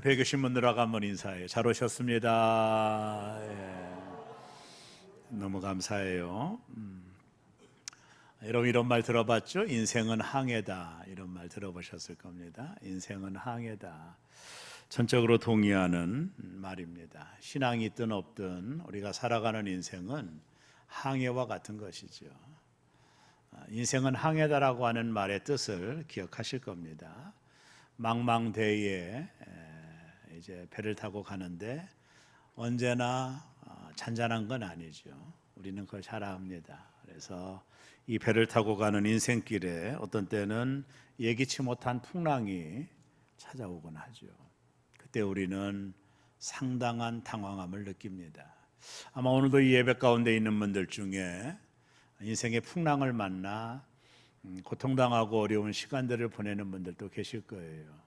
옆에 계신 분들하고 한번 인사해요. 잘 오셨습니다. 너무 감사해요. 여러분 이런 말 들어봤죠? 인생은 항해다. 이런 말 들어보셨을 겁니다. 인생은 항해다. 전적으로 동의하는 말입니다. 신앙이 있든 없든 우리가 살아가는 인생은 항해와 같은 것이죠. 인생은 항해다라고 하는 말의 뜻을 기억하실 겁니다. 망망대해에 이제 배를 타고 가는데 언제나 잔잔한 건 아니죠. 우리는 그걸 잘 압니다. 그래서 이 배를 타고 가는 인생길에 어떤 때는 예기치 못한 풍랑이 찾아오곤 하죠. 그때 우리는 상당한 당황함을 느낍니다. 아마 오늘도 이 예배 가운데 있는 분들 중에 인생의 풍랑을 만나 고통당하고 어려운 시간들을 보내는 분들도 계실 거예요.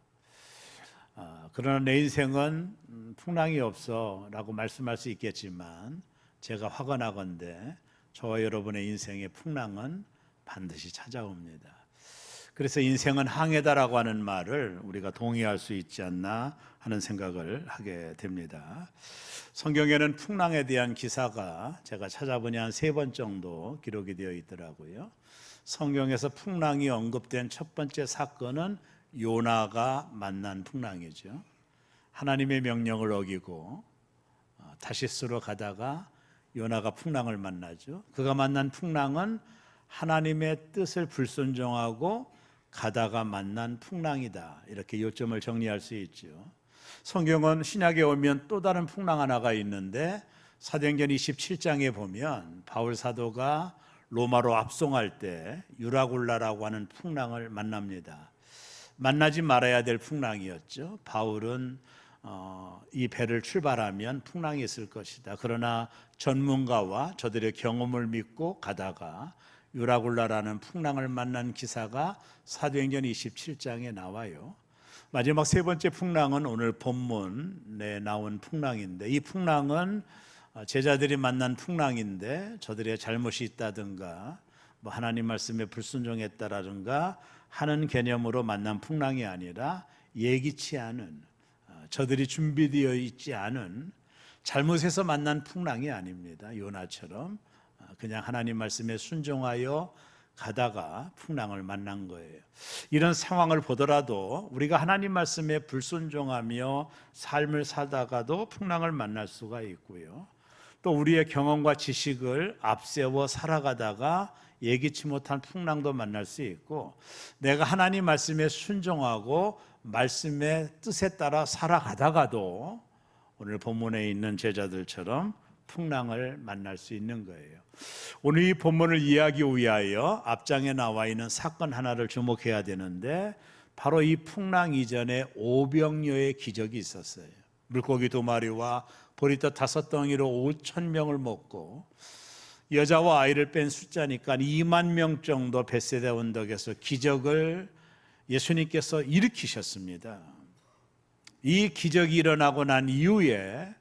그러나 내 인생은 풍랑이 없어 라고 말씀할 수 있겠지만 제가 화가 나건대 저와 여러분의 인생의 풍랑은 반드시 찾아옵니다. 그래서 인생은 항해다라고 하는 말을 우리가 동의할 수 있지 않나 하는 생각을 하게 됩니다. 성경에는 풍랑에 대한 기사가 제가 찾아보니 한 3번 정도 기록이 되어 있더라고요. 성경에서 풍랑이 언급된 첫 번째 사건은 요나가 만난 풍랑이죠. 하나님의 명령을 어기고 다시스로 가다가 요나가 풍랑을 만나죠. 그가 만난 풍랑은 하나님의 뜻을 불순종하고 가다가 만난 풍랑이다. 이렇게 요점을 정리할 수 있죠. 성경은 신약에 오면 또 다른 풍랑 하나가 있는데 사도행전 27장에 보면 바울 사도가 로마로 압송할 때 유라굴라라고 하는 풍랑을 만납니다. 만나지 말아야 될 풍랑이었죠. 바울은 이 배를 출발하면 풍랑이 있을 것이다. 그러나 전문가와 저들의 경험을 믿고 가다가 유라굴라라는 풍랑을 만난 기사가 사도행전 27장에 나와요. 마지막 3번째 풍랑은 오늘 본문에 나온 풍랑인데 이 풍랑은 제자들이 만난 풍랑인데 저들의 잘못이 있다든가 뭐 하나님 말씀에 불순종했다라든가 하는 개념으로 만난 풍랑이 아니라 예기치 않은 저들이 준비되어 있지 않은 잘못해서 만난 풍랑이 아닙니다. 요나처럼 그냥 하나님 말씀에 순종하여 가다가 풍랑을 만난 거예요. 이런 상황을 보더라도 우리가 하나님 말씀에 불순종하며 삶을 살다가도 풍랑을 만날 수가 있고요. 또 우리의 경험과 지식을 앞세워 살아가다가 예기치 못한 풍랑도 만날 수 있고 내가 하나님 말씀에 순종하고 말씀의 뜻에 따라 살아가다가도 오늘 본문에 있는 제자들처럼 풍랑을 만날 수 있는 거예요. 오늘 이 본문을 이해하기 위하여 앞장에 나와 있는 사건 하나를 주목해야 되는데 바로 이 풍랑 이전에 오병이어의 기적이 있었어요. 물고기 2마리와 보리떡 5덩이로 5,000명을 먹고 여자와 아이를 뺀 숫자니까 2만 명 정도 벳세다 언덕에서 기적을 예수님께서 일으키셨습니다. 이 기적이 일어나고 난 이후에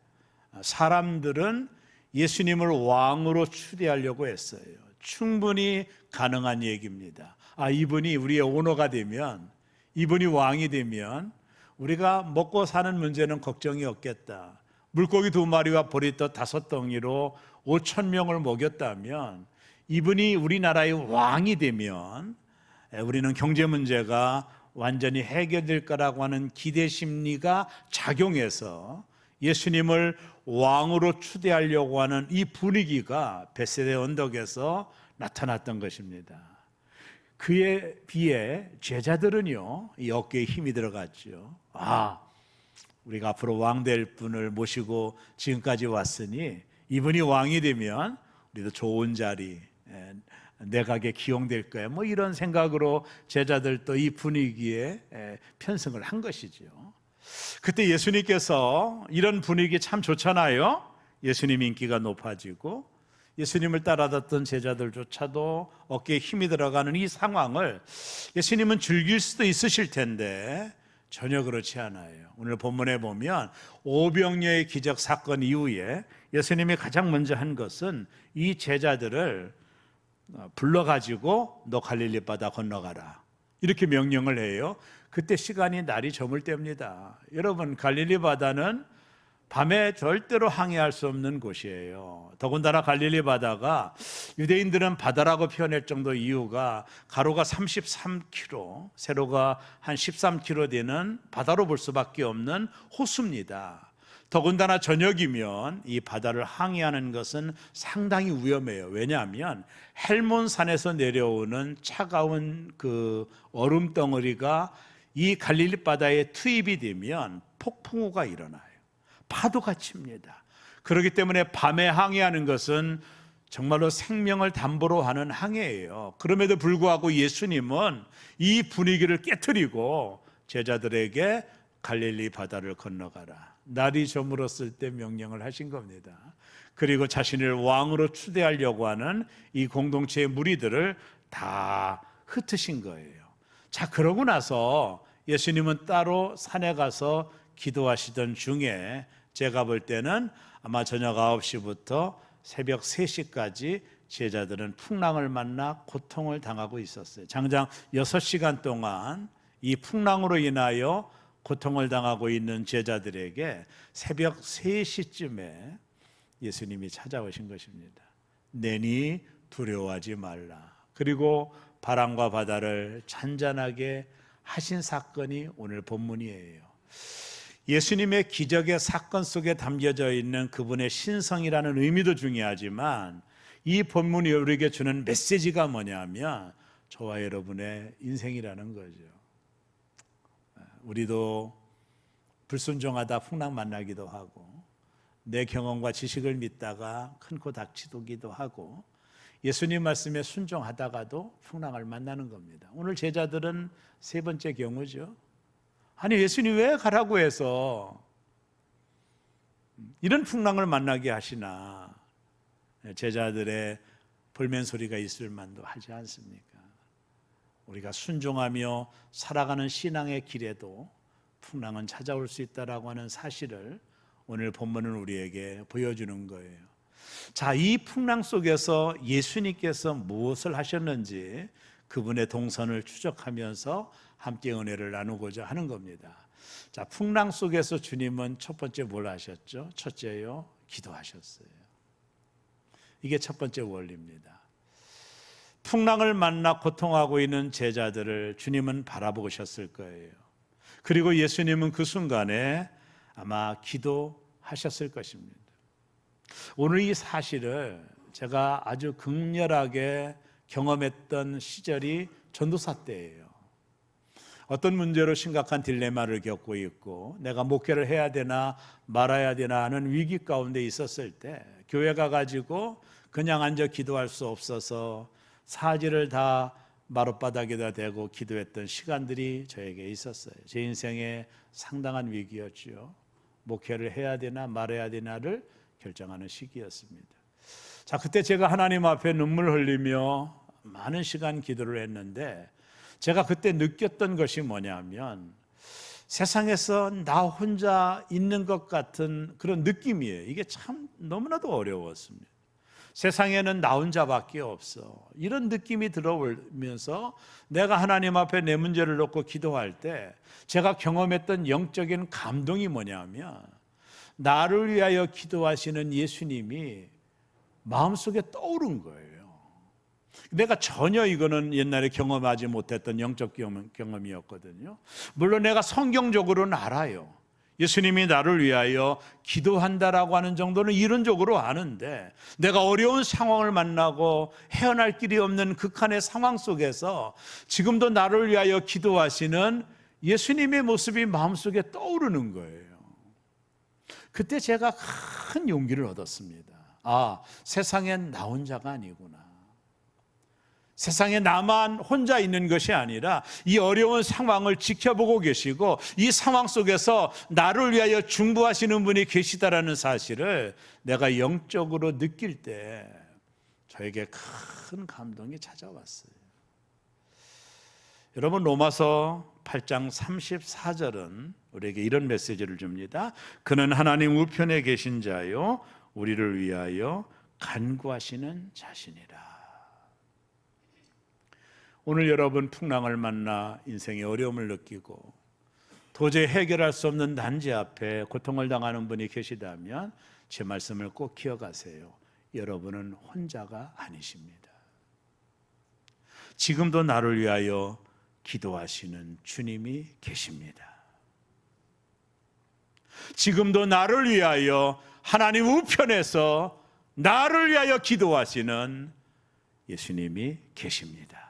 사람들은 예수님을 왕으로 추대하려고 했어요. 충분히 가능한 얘기입니다. 이분이 우리의 오너가 되면, 이분이 왕이 되면 우리가 먹고 사는 문제는 걱정이 없겠다. 물고기 2마리와 보리떡 5덩이로 5,000명을 먹였다면 이분이 우리나라의 왕이 되면 우리는 경제 문제가 완전히 해결될 거라고 하는 기대 심리가 작용해서 예수님을 왕으로 추대하려고 하는 이 분위기가 벳세다 언덕에서 나타났던 것입니다. 그에 비해 제자들은요, 이 어깨에 힘이 들어갔죠. 우리가 앞으로 왕 될 분을 모시고 지금까지 왔으니 이분이 왕이 되면 우리도 좋은 자리, 내각에 기용될 거야. 뭐 이런 생각으로 제자들도 이 분위기에 편승을 한 것이죠. 그때 예수님께서 이런 분위기 참 좋잖아요. 예수님 인기가 높아지고 예수님을 따라갔던 제자들조차도 어깨에 힘이 들어가는 이 상황을 예수님은 즐길 수도 있으실 텐데 전혀 그렇지 않아요. 오늘 본문에 보면 오병이어의 기적 사건 이후에 예수님이 가장 먼저 한 것은 이 제자들을 불러가지고 너 갈릴리 바다 건너가라. 이렇게 명령을 해요. 그때 시간이 날이 저물 때입니다. 여러분, 갈릴리 바다는 밤에 절대로 항해할 수 없는 곳이에요. 더군다나 갈릴리 바다가 유대인들은 바다라고 표현할 정도 이유가 가로가 33km, 세로가 한 13km 되는 바다로 볼 수밖에 없는 호수입니다. 더군다나 저녁이면 이 바다를 항해하는 것은 상당히 위험해요. 왜냐하면 헬몬산에서 내려오는 차가운 그 얼음 덩어리가 이 갈릴리 바다에 투입이 되면 폭풍우가 일어나요. 파도가 칩니다. 그렇기 때문에 밤에 항해하는 것은 정말로 생명을 담보로 하는 항해예요. 그럼에도 불구하고 예수님은 이 분위기를 깨트리고 제자들에게 갈릴리 바다를 건너가라, 날이 저물었을 때 명령을 하신 겁니다. 그리고 자신을 왕으로 추대하려고 하는 이 공동체의 무리들을 다 흩으신 거예요. 자, 그러고 나서 예수님은 따로 산에 가서 기도하시던 중에 제가 볼 때는 아마 저녁 9시부터 새벽 3시까지 제자들은 풍랑을 만나 고통을 당하고 있었어요. 장장 6시간 동안 이 풍랑으로 인하여 고통을 당하고 있는 제자들에게 새벽 3시쯤에 예수님이 찾아오신 것입니다. 내니 두려워하지 말라. 그리고 바람과 바다를 잔잔하게 하신 사건이 오늘 본문이에요. 예수님의 기적의 사건 속에 담겨져 있는 그분의 신성이라는 의미도 중요하지만 이 본문이 우리에게 주는 메시지가 뭐냐면 저와 여러분의 인생이라는 거죠. 우리도 불순종하다 풍랑 만나기도 하고 내 경험과 지식을 믿다가 큰 코 닥치기도 하고 예수님 말씀에 순종하다가도 풍랑을 만나는 겁니다. 오늘 제자들은 세 번째 경우죠. 아니, 예수님 왜 가라고 해서 이런 풍랑을 만나게 하시나. 제자들의 볼멘 소리가 있을 만도 하지 않습니까? 우리가 순종하며 살아가는 신앙의 길에도 풍랑은 찾아올 수 있다라고 하는 사실을 오늘 본문은 우리에게 보여주는 거예요. 자, 이 풍랑 속에서 예수님께서 무엇을 하셨는지 그분의 동선을 추적하면서 함께 은혜를 나누고자 하는 겁니다. 자, 풍랑 속에서 주님은 첫 번째 뭘 하셨죠? 첫째요, 기도하셨어요. 이게 첫 번째 원리입니다. 풍랑을 만나 고통하고 있는 제자들을 주님은 바라보셨을 거예요. 그리고 예수님은 그 순간에 아마 기도하셨을 것입니다. 오늘 이 사실을 제가 아주 극렬하게 경험했던 시절이 전도사 때예요. 어떤 문제로 심각한 딜레마를 겪고 있고 내가 목회를 해야 되나 말아야 되나 하는 위기 가운데 있었을 때 교회 가가지고 그냥 앉아 기도할 수 없어서 사지를 다 마룻바닥에다 대고 기도했던 시간들이 저에게 있었어요. 제 인생의 상당한 위기였죠. 목회를 해야 되나 말아야 되나를 결정하는 시기였습니다. 자, 그때 제가 하나님 앞에 눈물 흘리며 많은 시간 기도를 했는데 제가 그때 느꼈던 것이 뭐냐면 세상에서 나 혼자 있는 것 같은 그런 느낌이에요. 이게 참 너무나도 어려웠습니다. 세상에는 나 혼자밖에 없어. 이런 느낌이 들어오면서 내가 하나님 앞에 내 문제를 놓고 기도할 때 제가 경험했던 영적인 감동이 뭐냐면 나를 위하여 기도하시는 예수님이 마음속에 떠오른 거예요. 내가 전혀 이거는 옛날에 경험하지 못했던 영적 경험이었거든요. 물론 내가 성경적으로는 알아요. 예수님이 나를 위하여 기도한다라고 하는 정도는 이론적으로 아는데 내가 어려운 상황을 만나고 헤어날 길이 없는 극한의 상황 속에서 지금도 나를 위하여 기도하시는 예수님의 모습이 마음속에 떠오르는 거예요. 그때 제가 큰 용기를 얻었습니다. 아, 세상엔 나 혼자가 아니구나. 세상에 나만 혼자 있는 것이 아니라 이 어려운 상황을 지켜보고 계시고 이 상황 속에서 나를 위하여 중보하시는 분이 계시다라는 사실을 내가 영적으로 느낄 때 저에게 큰 감동이 찾아왔어요. 여러분, 로마서 8장 34절은 우리에게 이런 메시지를 줍니다. 그는 하나님 우편에 계신 자요 우리를 위하여 간구하시는 자신이라. 오늘 여러분 풍랑을 만나 인생의 어려움을 느끼고 도저히 해결할 수 없는 난제 앞에 고통을 당하는 분이 계시다면 제 말씀을 꼭 기억하세요. 여러분은 혼자가 아니십니다. 지금도 나를 위하여 기도하시는 주님이 계십니다. 지금도 나를 위하여 하나님 우편에서 나를 위하여 기도하시는 예수님이 계십니다.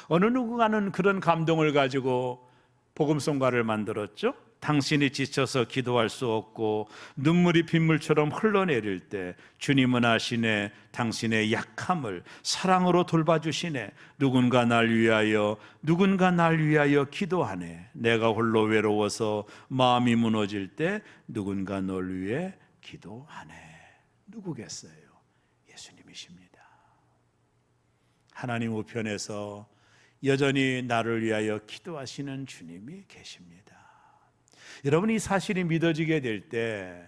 어느 누군가는 그런 감동을 가지고 복음송가를 만들었죠. 당신이 지쳐서 기도할 수 없고 눈물이 빗물처럼 흘러내릴 때 주님은 아시네. 당신의 약함을 사랑으로 돌봐주시네. 누군가 날 위하여 기도하네. 내가 홀로 외로워서 마음이 무너질 때 누군가 널 위해 기도하네. 누구겠어요? 예수님이십니다. 하나님 우편에서 여전히 나를 위하여 기도하시는 주님이 계십니다. 여러분, 이 사실이 믿어지게 될 때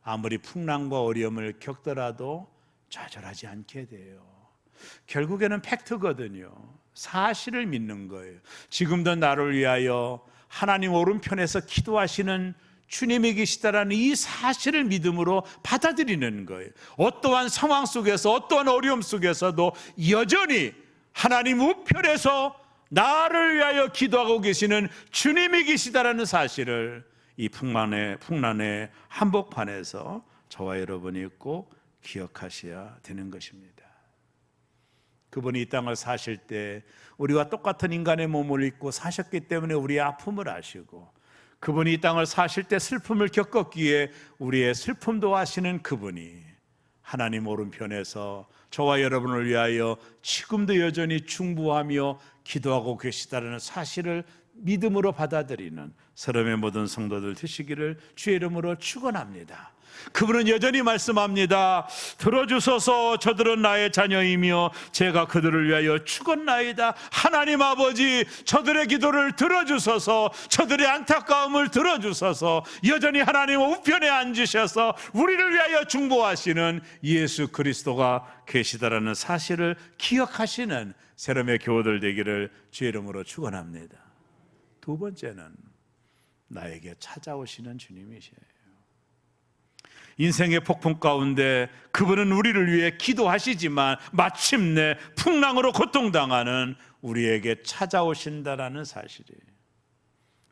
아무리 풍랑과 어려움을 겪더라도 좌절하지 않게 돼요. 결국에는 팩트거든요. 사실을 믿는 거예요. 지금도 나를 위하여 하나님 오른편에서 기도하시는 주님이 계시다라는 이 사실을 믿음으로 받아들이는 거예요. 어떠한 상황 속에서, 어떠한 어려움 속에서도 여전히 하나님 우편에서 나를 위하여 기도하고 계시는 주님이 계시다라는 사실을 이 풍란의 한복판에서 저와 여러분이 꼭 기억하셔야 되는 것입니다. 그분이 이 땅을 사실 때 우리와 똑같은 인간의 몸을 입고 사셨기 때문에 우리의 아픔을 아시고, 그분이 이 땅을 사실 때 슬픔을 겪었기에 우리의 슬픔도 아시는 그분이 하나님 오른편에서 저와 여러분을 위하여 지금도 여전히 중보하며 기도하고 계시다는 사실을 믿음으로 받아들이는 서름의 모든 성도들 되시기를 주의 이름으로 축원합니다. 그분은 여전히 말씀합니다. 들어주소서. 저들은 나의 자녀이며 제가 그들을 위하여 죽었나이다. 하나님 아버지, 저들의 기도를 들어주소서. 저들의 안타까움을 들어주소서. 여전히 하나님 우편에 앉으셔서 우리를 위하여 중보하시는 예수 그리스도가 계시다라는 사실을 기억하시는 세렘의 교우들 되기를 주의 이름으로 축원합니다. 두 번째는 나에게 찾아오시는 주님이세요. 인생의 폭풍 가운데 그분은 우리를 위해 기도하시지만 마침내 풍랑으로 고통당하는 우리에게 찾아오신다라는 사실이에요.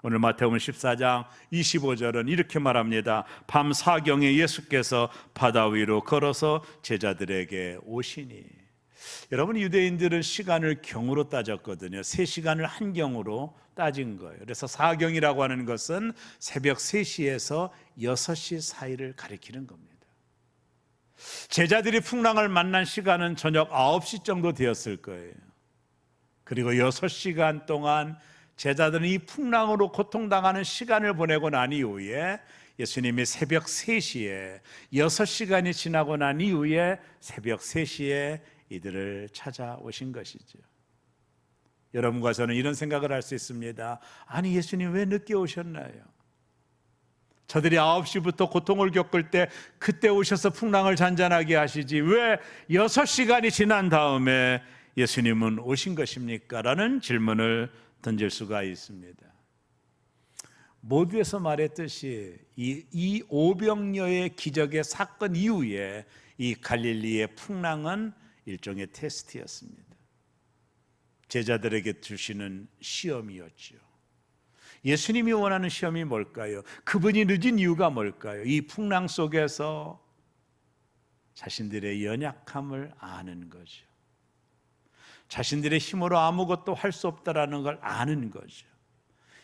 오늘 마태복음 14장 25절은 이렇게 말합니다. 밤 사경에 예수께서 바다 위로 걸어서 제자들에게 오시니. 여러분, 유대인들은 시간을 경으로 따졌거든요. 3시간을 한 경으로 따진 거예요. 그래서 사경이라고 하는 것은 새벽 3시에서 6시 사이를 가리키는 겁니다. 제자들이 풍랑을 만난 시간은 저녁 9시 정도 되었을 거예요. 그리고 6시간 동안 제자들은 이 풍랑으로 고통당하는 시간을 보내고 난 이후에 예수님이 새벽 3시에 6시간이 지나고 난 이후에 새벽 3시에 이들을 찾아오신 것이죠. 여러분과 저는 이런 생각을 할 수 있습니다. 아니, 예수님 왜 늦게 오셨나요? 저들이 9시부터 고통을 겪을 때 그때 오셔서 풍랑을 잔잔하게 하시지 왜 6시간이 지난 다음에 예수님은 오신 것입니까? 라는 질문을 던질 수가 있습니다. 모두에서 말했듯이 이 오병여의 기적의 사건 이후에 이 갈릴리의 풍랑은 일종의 테스트였습니다. 제자들에게 주시는 시험이었죠. 예수님이 원하는 시험이 뭘까요? 그분이 늦은 이유가 뭘까요? 이 풍랑 속에서 자신들의 연약함을 아는 거죠. 자신들의 힘으로 아무것도 할 수 없다라는 걸 아는 거죠.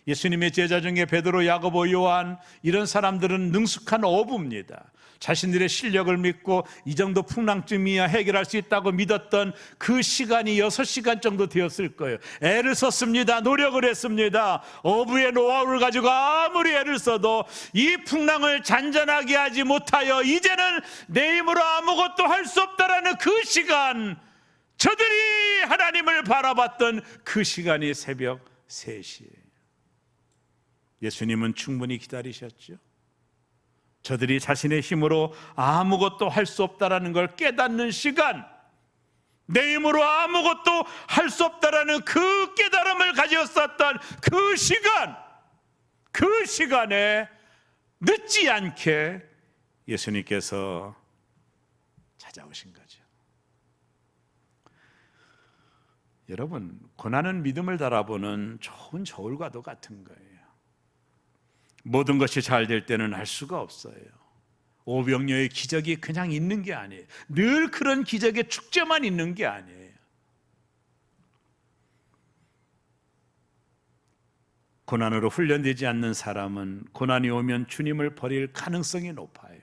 예수님의 제자 중에 베드로, 야고보, 요한 이런 사람들은 능숙한 어부입니다. 자신들의 실력을 믿고 이 정도 풍랑쯤이야 해결할 수 있다고 믿었던 그 시간이 6시간 정도 되었을 거예요. 애를 썼습니다. 노력을 했습니다. 어부의 노하우를 가지고 아무리 애를 써도 이 풍랑을 잔잔하게 하지 못하여 이제는 내 힘으로 아무것도 할 수 없다라는 그 시간, 저들이 하나님을 바라봤던 그 시간이 새벽 3시에 예수님은 충분히 기다리셨죠. 저들이 자신의 힘으로 아무것도 할 수 없다라는 걸 깨닫는 시간, 내 힘으로 아무것도 할 수 없다라는 그 깨달음을 가졌었던 그 시간에 늦지 않게 예수님께서 찾아오신 거죠. 여러분, 고난은 믿음을 달아보는 좋은 저울과도 같은 거예요. 모든 것이 잘 될 때는 알 수가 없어요. 오병이어의 기적이 그냥 있는 게 아니에요. 늘 그런 기적의 축제만 있는 게 아니에요. 고난으로 훈련되지 않는 사람은 고난이 오면 주님을 버릴 가능성이 높아요.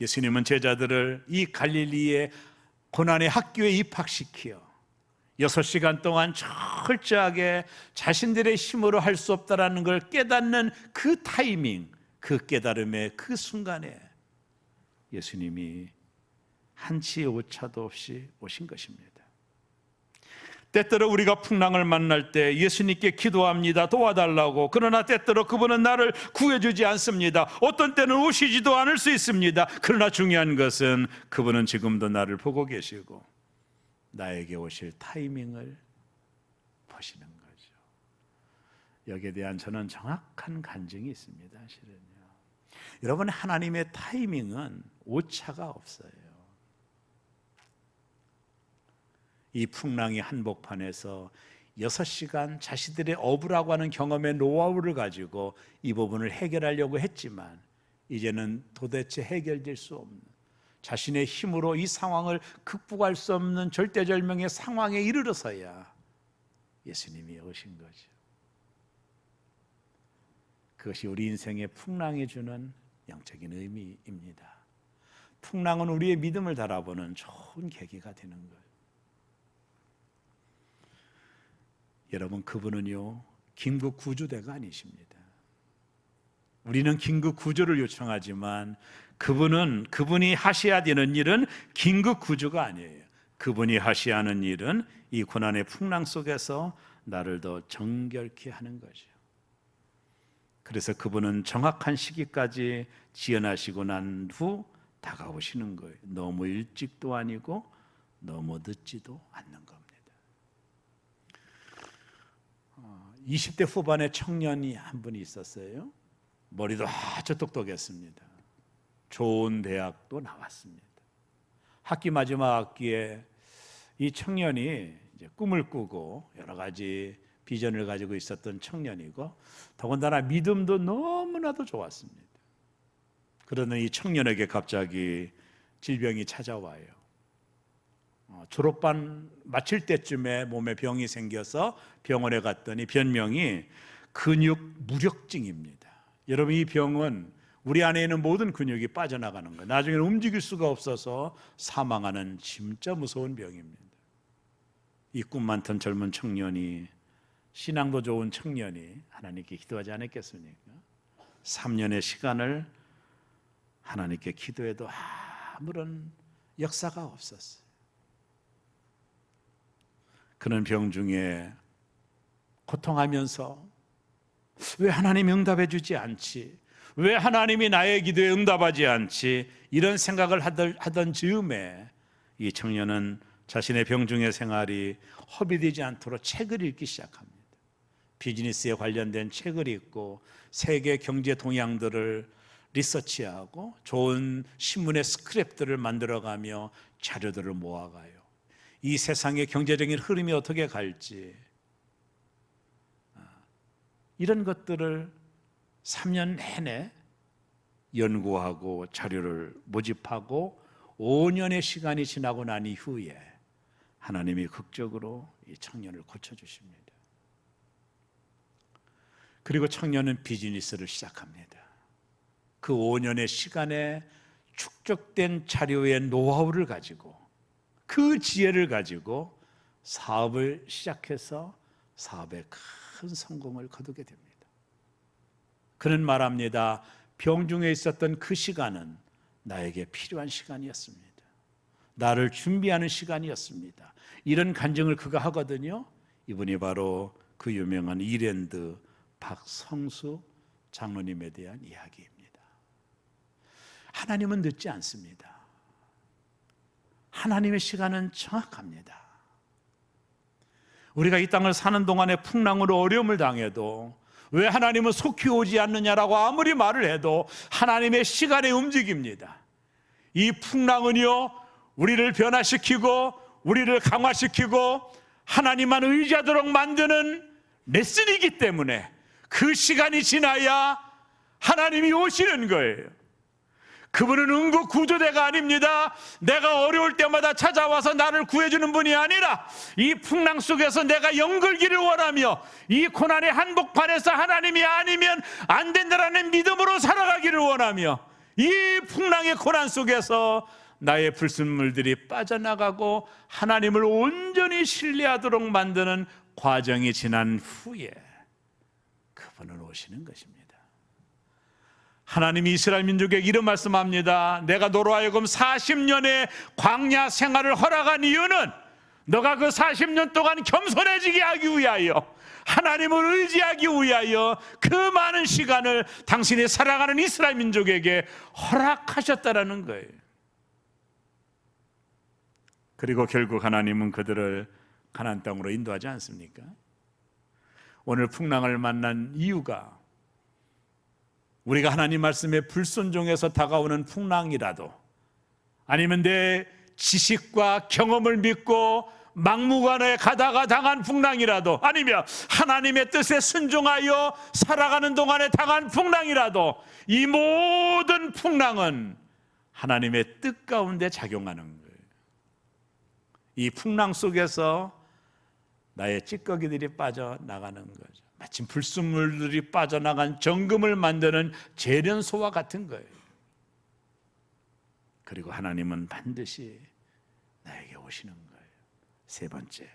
예수님은 제자들을 이 갈릴리의 고난의 학교에 입학시켜 6시간 동안 철저하게 자신들의 힘으로 할 수 없다라는 걸 깨닫는 그 타이밍, 그 깨달음의 그 순간에 예수님이 한치의 오차도 없이 오신 것입니다. 때때로 우리가 풍랑을 만날 때 예수님께 기도합니다. 도와달라고. 그러나 때때로 그분은 나를 구해주지 않습니다. 어떤 때는 오시지도 않을 수 있습니다. 그러나 중요한 것은 그분은 지금도 나를 보고 계시고 나에게 오실 타이밍을 보시는 거죠. 여기에 대한 저는 정확한 간증이 있습니다. 실은요. 여러분, 하나님의 타이밍은 오차가 없어요. 이 풍랑의 한복판에서 6시간 자신들의 어부라고 하는 경험의 노하우를 가지고 이 부분을 해결하려고 했지만 이제는 도대체 해결될 수 없는, 자신의 힘으로 이 상황을 극복할 수 없는 절대절명의 상황에 이르러서야 예수님이 오신 거죠. 그것이 우리 인생의 풍랑이 주는 영적인 의미입니다. 풍랑은 우리의 믿음을 달아보는 좋은 계기가 되는 거예요. 여러분, 그분은요, 긴급 구조대가 아니십니다. 우리는 긴급 구조를 요청하지만 그분이 하셔야 되는 일은 긴급 구조가 아니에요. 그분이 하셔야 하는 일은 이 고난의 풍랑 속에서 나를 더 정결케 하는 거죠. 그래서 그분은 정확한 시기까지 지연하시고 난 후 다가오시는 거예요. 너무 일찍도 아니고 너무 늦지도 않는 겁니다. 20대 후반의 청년이 한 분이 있었어요. 머리도 아주 똑똑했습니다. 좋은 대학도 나왔습니다. 학기 마지막 학기에 이 청년이 이제 꿈을 꾸고 여러 가지 비전을 가지고 있었던 청년이고 더군다나 믿음도 너무나도 좋았습니다. 그러는 이 청년에게 갑자기 질병이 찾아와요. 졸업반 마칠 때쯤에 몸에 병이 생겨서 병원에 갔더니 변명이 근육 무력증입니다. 여러분, 이 병은 우리 안에 있는 모든 근육이 빠져나가는 거예요. 나중에는 움직일 수가 없어서 사망하는 진짜 무서운 병입니다. 이 꿈 많던 젊은 청년이, 신앙도 좋은 청년이 하나님께 기도하지 않았겠습니까? 3년의 시간을 하나님께 기도해도 아무런 역사가 없었어요. 그는 병 중에 고통하면서 왜 하나님이 응답해 주지 않지? 왜 하나님이 나의 기도에 응답하지 않지? 이런 생각을 하던 즈음에 이 청년은 자신의 병 중의 생활이 허비되지 않도록 책을 읽기 시작합니다. 비즈니스에 관련된 책을 읽고 세계 경제 동향들을 리서치하고 좋은 신문의 스크랩들을 만들어가며 자료들을 모아가요. 이 세상의 경제적인 흐름이 어떻게 갈지, 이런 것들을 3년 내내 연구하고 자료를 모집하고 5년의 시간이 지나고 난 이후에 하나님이 극적으로 이 청년을 고쳐주십니다. 그리고 청년은 비즈니스를 시작합니다. 그 5년의 시간에 축적된 자료의 노하우를 가지고, 그 지혜를 가지고 사업을 시작해서 사업에 큰 성공을 거두게 됩니다. 그는 말합니다. 병중에 있었던 그 시간은 나에게 필요한 시간이었습니다. 나를 준비하는 시간이었습니다. 이런 간증을 그가 하거든요. 이분이 바로 그 유명한 이랜드 박성수 장로님에 대한 이야기입니다. 하나님은 늦지 않습니다. 하나님의 시간은 정확합니다. 우리가 이 땅을 사는 동안에 풍랑으로 어려움을 당해도 왜 하나님은 속히 오지 않느냐라고 아무리 말을 해도 하나님의 시간에 움직입니다. 이 풍랑은요, 우리를 변화시키고 우리를 강화시키고 하나님만 의지하도록 만드는 레슨이기 때문에 그 시간이 지나야 하나님이 오시는 거예요. 그분은 응급 구조대가 아닙니다. 내가 어려울 때마다 찾아와서 나를 구해주는 분이 아니라 이 풍랑 속에서 내가 연결기를 원하며 이 고난의 한복판에서 하나님이 아니면 안 된다라는 믿음으로 살아가기를 원하며 이 풍랑의 고난 속에서 나의 불순물들이 빠져나가고 하나님을 온전히 신뢰하도록 만드는 과정이 지난 후에 그분은 오시는 것입니다. 하나님이 이스라엘 민족에게 이런 말씀합니다. 내가 너로 하여금 40년의 광야 생활을 허락한 이유는 너가 그 40년 동안 겸손해지게 하기 위하여, 하나님을 의지하기 위하여 그 많은 시간을 당신이 살아가는 이스라엘 민족에게 허락하셨다라는 거예요. 그리고 결국 하나님은 그들을 가나안 땅으로 인도하지 않습니까? 오늘 풍랑을 만난 이유가 우리가 하나님 말씀에 불순종해서 다가오는 풍랑이라도, 아니면 내 지식과 경험을 믿고 막무가내에 가다가 당한 풍랑이라도, 아니면 하나님의 뜻에 순종하여 살아가는 동안에 당한 풍랑이라도, 이 모든 풍랑은 하나님의 뜻 가운데 작용하는 거예요. 이 풍랑 속에서 나의 찌꺼기들이 빠져나가는 거죠. 마침 불순물들이 빠져나간 정금을 만드는 재련소와 같은 거예요. 그리고 하나님은 반드시 나에게 오시는 거예요. 세 번째,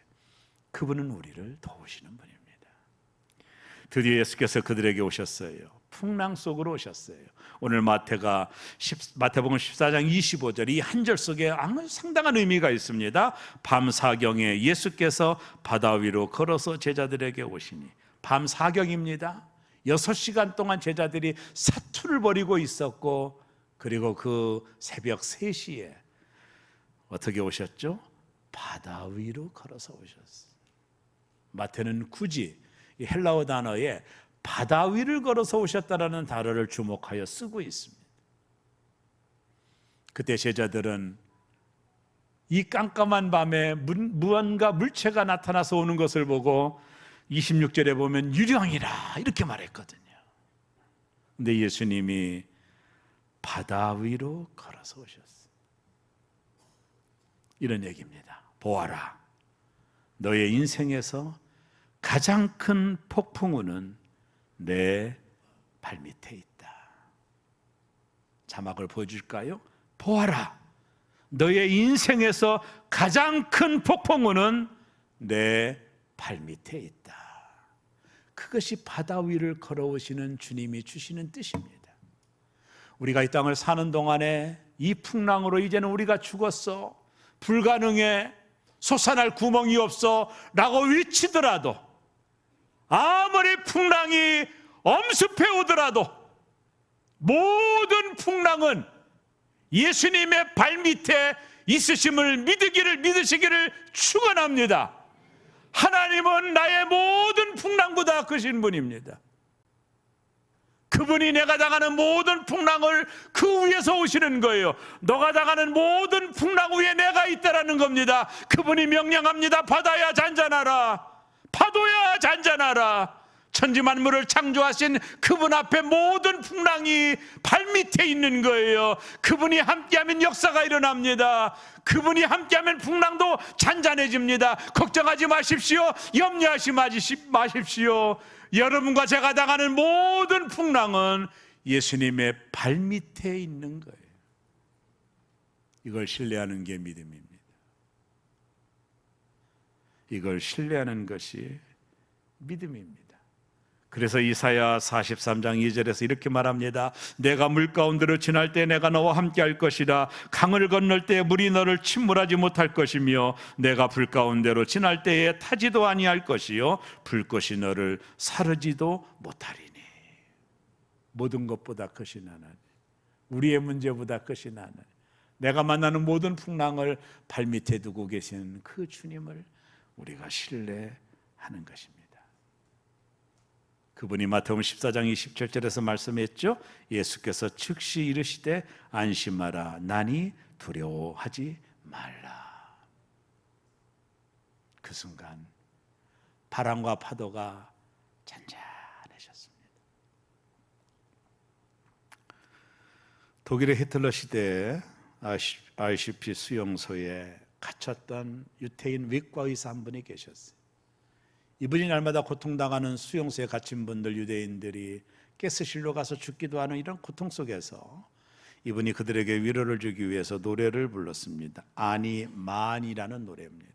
그분은 우리를 도우시는 분입니다. 드디어 예수께서 그들에게 오셨어요. 풍랑 속으로 오셨어요. 오늘 마태복음 14장 25절 이 한 절 속에 아주 상당한 의미가 있습니다. 밤 사경에 예수께서 바다 위로 걸어서 제자들에게 오시니, 밤 사경입니다. 6시간 동안 제자들이 사투를 벌이고 있었고, 그리고 그 새벽 3시에 어떻게 오셨죠? 바다 위로 걸어서 오셨어요. 마태는 굳이 이 헬라어 단어에 바다 위를 걸어서 오셨다라는 단어를 주목하여 쓰고 있습니다. 그때 제자들은 이 깜깜한 밤에 무언가 물체가 나타나서 오는 것을 보고 26절에 보면 유령이라 이렇게 말했거든요. 근데 예수님이 바다 위로 걸어서 오셨어요. 이런 얘기입니다. 보아라, 너의 인생에서 가장 큰 폭풍우는 내 발밑에 있다. 자막을 보여줄까요? 보아라, 너의 인생에서 가장 큰 폭풍우는 내 발밑에 있다. 그것이 바다 위를 걸어오시는 주님이 주시는 뜻입니다. 우리가 이 땅을 사는 동안에 이 풍랑으로 이제는 우리가 죽었어, 불가능해, 솟아날 구멍이 없어 라고 외치더라도, 아무리 풍랑이 엄습해 오더라도 모든 풍랑은 예수님의 발밑에 있으심을 믿으시기를 축원합니다. 하나님은 나의 모든 풍랑보다 크신 분입니다. 그분이 내가 당하는 모든 풍랑을 그 위에서 오시는 거예요. 너가 당하는 모든 풍랑 위에 내가 있다라는 겁니다. 그분이 명령합니다. 바다야 잔잔하라, 파도야 잔잔하라. 천지 만물을 창조하신 그분 앞에 모든 풍랑이 발밑에 있는 거예요. 그분이 함께하면 역사가 일어납니다. 그분이 함께하면 풍랑도 잔잔해집니다. 걱정하지 마십시오. 염려하지 마십시오. 여러분과 제가 당하는 모든 풍랑은 예수님의 발밑에 있는 거예요. 이걸 신뢰하는 게 믿음입니다. 이걸 신뢰하는 것이 믿음입니다. 그래서 이사야 43장 2절에서 이렇게 말합니다. 내가 물 가운데로 지날 때 내가 너와 함께 할 것이라. 강을 건널 때 물이 너를 침몰하지 못할 것이며 내가 불 가운데로 지날 때에 타지도 아니할 것이요 불꽃이 너를 사르지도 못하리니. 모든 것보다 크신 하나님, 우리의 문제보다 크신 하나님, 내가 만나는 모든 풍랑을 발밑에 두고 계신 그 주님을 우리가 신뢰하는 것입니다. 그분이 마태복음 14장 27절에서 말씀했죠. 예수께서 즉시 이르시되 안심하라, 나니 두려워하지 말라. 그 순간 바람과 파도가 잔잔해졌습니다. 독일의 히틀러 시대에 ICP 수용소에 갇혔던 유태인 외과 의사 한 분이 계셨어요. 이분이 날마다 고통당하는 수용소에 갇힌 분들, 유대인들이 가스실로 가서 죽기도 하는 이런 고통 속에서 이분이 그들에게 위로를 주기 위해서 노래를 불렀습니다. 아니만이라는 노래입니다.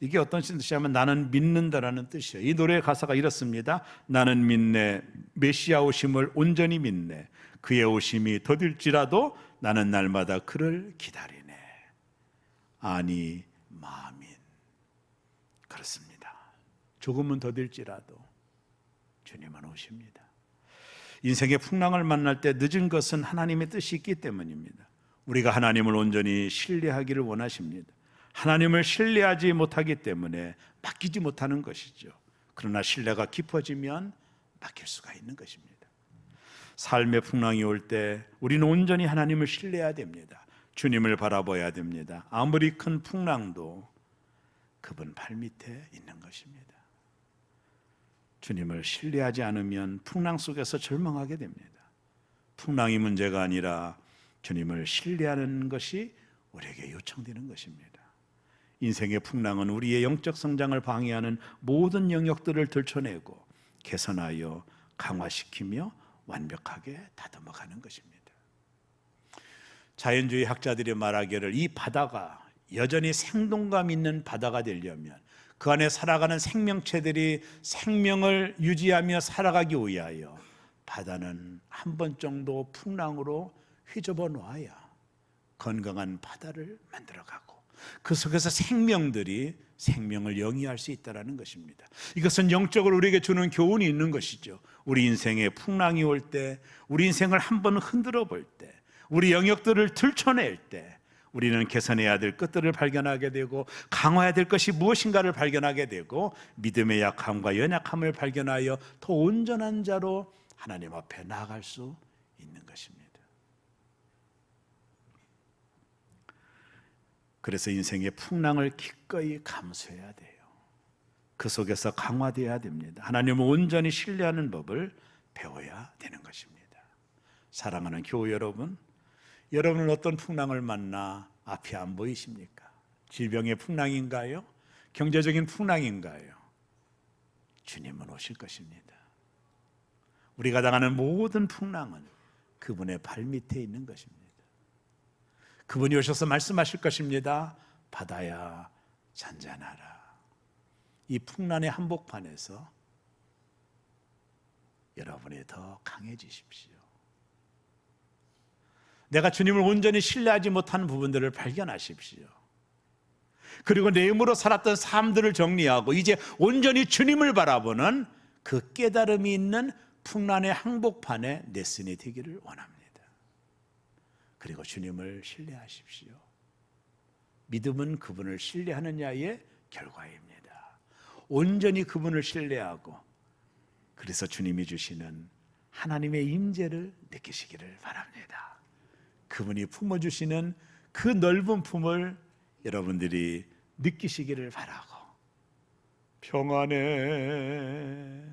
이게 어떤 뜻이냐면 나는 믿는다라는 뜻이에요. 이 노래의 가사가 이렇습니다. 나는 믿네, 메시아 오심을 온전히 믿네, 그의 오심이 더딜지라도 나는 날마다 그를 기다리네. 아니 마민. 그렇습니다. 조금은 더딜지라도 주님은 오십니다. 인생의 풍랑을 만날 때 늦은 것은 하나님의 뜻이 있기 때문입니다. 우리가 하나님을 온전히 신뢰하기를 원하십니다. 하나님을 신뢰하지 못하기 때문에 맡기지 못하는 것이죠. 그러나 신뢰가 깊어지면 맡길 수가 있는 것입니다. 삶의 풍랑이 올 때 우리는 온전히 하나님을 신뢰해야 됩니다. 주님을 바라봐야 됩니다. 아무리 큰 풍랑도 그분 발밑에 있는 것입니다. 주님을 신뢰하지 않으면 풍랑 속에서 절망하게 됩니다. 풍랑이 문제가 아니라 주님을 신뢰하는 것이 우리에게 요청되는 것입니다. 인생의 풍랑은 우리의 영적 성장을 방해하는 모든 영역들을 들춰내고 개선하여 강화시키며 완벽하게 다듬어가는 것입니다. 자연주의 학자들이 말하기를 이 바다가 여전히 생동감 있는 바다가 되려면 그 안에 살아가는 생명체들이 생명을 유지하며 살아가기 위하여 바다는 한 번 정도 풍랑으로 휘저어 놓아야 건강한 바다를 만들어가고 그 속에서 생명들이 생명을 영위할 수 있다는 것입니다. 이것은 영적으로 우리에게 주는 교훈이 있는 것이죠. 우리 인생에 풍랑이 올 때, 우리 인생을 한번 흔들어 볼 때, 우리 영역들을 들춰낼 때 우리는 개선해야 될 것들을 발견하게 되고 강화해야 될 것이 무엇인가를 발견하게 되고 믿음의 약함과 연약함을 발견하여 더 온전한 자로 하나님 앞에 나아갈 수 있는 것입니다. 그래서 인생의 풍랑을 기꺼이 감수해야 돼요. 그 속에서 강화되어야 됩니다. 하나님을 온전히 신뢰하는 법을 배워야 되는 것입니다. 사랑하는 교우 여러분, 여러분은 어떤 풍랑을 만나 앞이 안 보이십니까? 질병의 풍랑인가요? 경제적인 풍랑인가요? 주님은 오실 것입니다. 우리가 당하는 모든 풍랑은 그분의 발밑에 있는 것입니다. 그분이 오셔서 말씀하실 것입니다. 바다야 잔잔하라. 이 풍랑의 한복판에서 여러분이 더 강해지십시오. 내가 주님을 온전히 신뢰하지 못하는 부분들을 발견하십시오. 그리고 내 힘으로 살았던 삶들을 정리하고 이제 온전히 주님을 바라보는 그 깨달음이 있는 풍랑의 한복판에 내 신이 되기를 원합니다. 그리고 주님을 신뢰하십시오. 믿음은 그분을 신뢰하느냐의 결과입니다. 온전히 그분을 신뢰하고 그래서 주님이 주시는 하나님의 임재를 느끼시기를 바랍니다. 그분이 품어주시는 그 넓은 품을 여러분들이 느끼시기를 바라고 평안해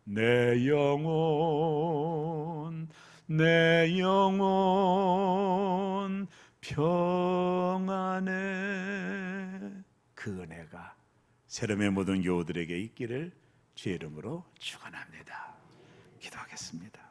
내 영혼 내 영혼 평안해 그 은혜가 세름의 모든 교우들에게 있기를 주의 이름으로 축원합니다. 기도하겠습니다.